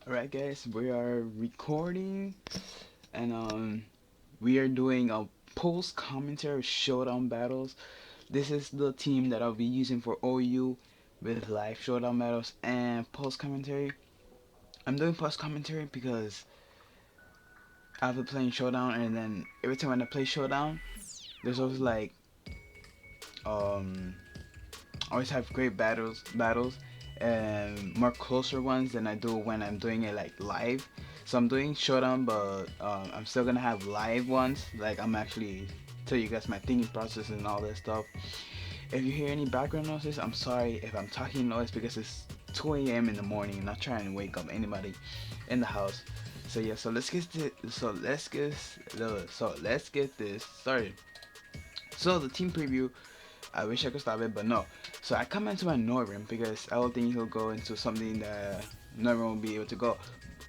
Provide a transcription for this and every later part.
Alright guys, we are recording and we are doing a post commentary showdown battles. This is the team that I'll be using for OU with live showdown battles and post commentary. I'm doing post commentary because I've been playing showdown, and then every time when I play showdown, there's always like um always have great battles and more closer ones than I do when I'm doing it like live. So I'm doing showdown, but I'm still gonna have live ones. Like I'm actually tell you guys my thinking process and all that stuff. If you hear any background noises, I'm sorry if I'm talking noise because it's 2 a.m. in the morning and not trying to wake up anybody in the house. So yeah, so let's get this started. So the team preview, I wish I could stop it, but no. So I come into my Northern because I don't think he'll go into something that Northern will be able to go.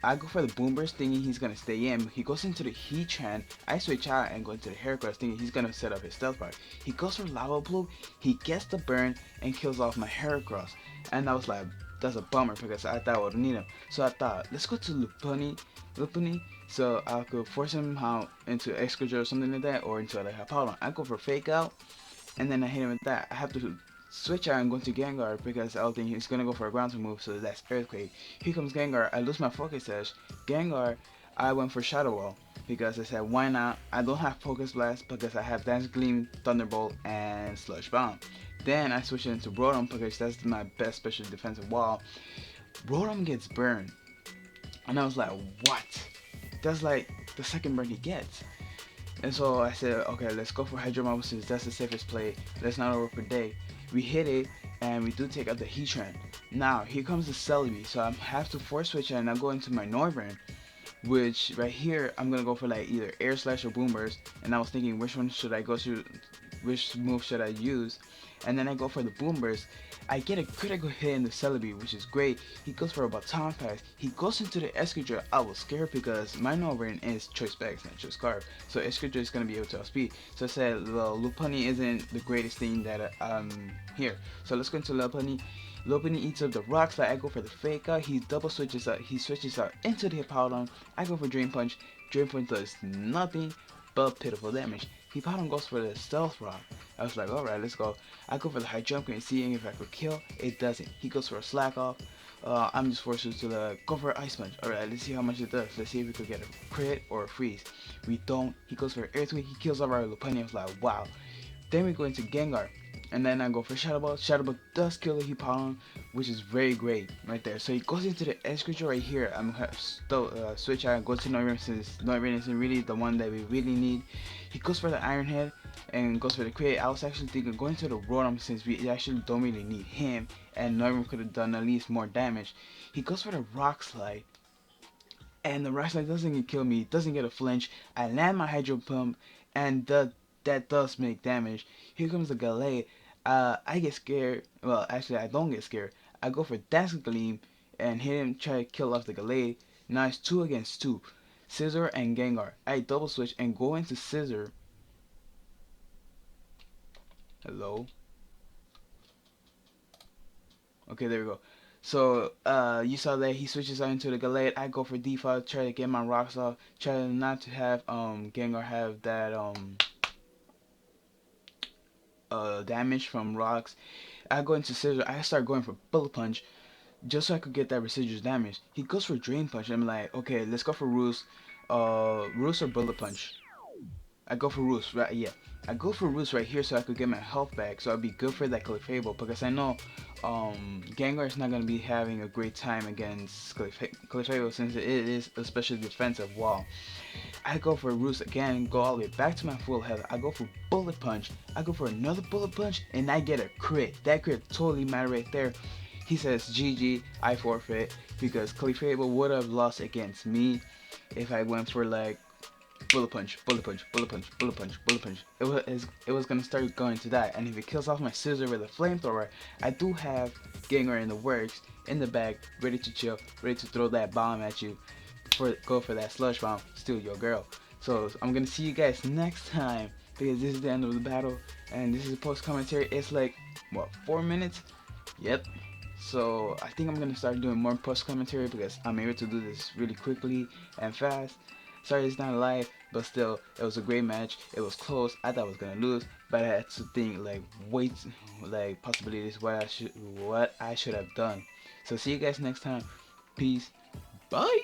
I go for the Boomers thinking he's gonna stay in. He goes into the Heatran. I switch out and go into the Heracross thinking he's gonna set up his Stealth Rock. He goes for Lava Plume. He gets the burn and kills off my Heracross. And I was like, that's a bummer because I thought I would need him. So I thought, let's go to Lupuni. So I could force him out into Excadrill or something like that, or into like a Hippowdon. I go for Fake Out and then I hit him with that. I have to switch out and go to Gengar because I don't think he's gonna go for a ground move, so that's Earthquake. Here comes Gengar. I lose my Focus Edge. Gengar, I went for Shadow Wall because I said why not? I don't have Focus Blast because I have Dance Gleam, Thunderbolt, and Sludge Bomb. Then I switch it into Rotom because that's my best special defensive wall. Rotom gets burned, and I was like, what? That's like the second burn he gets. And so I said, okay, let's go for Hydro Bubble since that's the safest play. Let's not over day. We hit it, and we do take out the Heatran. Now, here comes the Celebi, so I have to force switch and I go into my Northern, which right here, I'm going to go for like either Air Slash or Boom Burst. And I was thinking, which one should I go to, which move should I use? And then I go for the Boom Burst. I get a critical hit in the Celebi, which is great. He goes for a Baton Pass. He goes into the Excadrill. I was scared because my Northern is Choice Specs and Choice Scarf. So Excadrill is going to be able to outspeed. So I said, well, Lopunny isn't the greatest thing that here. So let's go into Lopunny. Lopunny eats up the rock slide. I go for the fake out. He double switches out. He switches out into the Hippowdon. I go for Drain Punch. Drain Punch does nothing but pitiful damage. Hippowdon goes for the Stealth Rock. I was like, alright, let's go. I go for the high jump and seeing if I could kill. It doesn't. He goes for a slack off. I'm just forced to go for Ice Punch. Alright, let's see how much it does. Let's see if we could get a crit or a freeze. We don't. He goes for Earthquake. He kills our Lopunny. I was like, wow. Then we go into Gengar. And then I go for Shadow Ball. Shadow Ball does kill the Hippowdon, which is very great right there. So he goes into the Excadrill right here. I'm gonna switch out and go to Noivern since Noivern isn't really the one that we really need. He goes for the Iron Head and goes for the crit. I was actually thinking going to the Rotom since we actually don't really need him, and Noivern could have done at least more damage. He goes for the Rock Slide. And the Rock Slide doesn't kill me, doesn't get a flinch. I land my Hydro Pump, and that does make damage. Here comes the Gallade. I get scared. Well, actually, I don't get scared. I go for Dazzle Gleam and hit him, try to kill off the Gallade. Now it's 2 against 2. Scissor and Gengar. I double switch and go into Scissor. Hello? Okay, there we go. So, you saw that he switches out into the Gallade. I go for default, try to get my rocks off, try not to have Gengar have that damage from rocks. I go into Scissor. I start going for Bullet Punch just so I could get that residual damage. He goes for Drain Punch. I'm like, okay, let's go for Roost. Roost or Bullet Punch? I go for Roost, right? Yeah, I go for Roost right here so I could get my health back. So I'd be good for that Clefable because I know Gengar is not gonna be having a great time against Clefable since it is a special defensive wall. I go for Roost again, go all the way back to my full health. I go for Bullet Punch. I go for another Bullet Punch, and I get a crit. That crit totally mattered right there. He says, GG, I forfeit, because Clefable would have lost against me if I went for like Bullet Punch, Bullet Punch, Bullet Punch, Bullet Punch, Bullet Punch. It was gonna start going to that, and if it kills off my Scissor with a Flamethrower, I do have Gengar in the works, in the bag, ready to chill, ready to throw that bomb at you, go for that Sludge Bomb, steal your girl. So I'm gonna see you guys next time, because this is the end of the battle, and this is a post commentary. It's like, what, 4 minutes? Yep. So I think I'm gonna start doing more post commentary because I'm able to do this really quickly and fast. Sorry it's not live, but still, it was a great match. It was close. I thought I was gonna lose, but I had to think like wait, like possibilities what I should have done. So see you guys next time. Peace. Bye.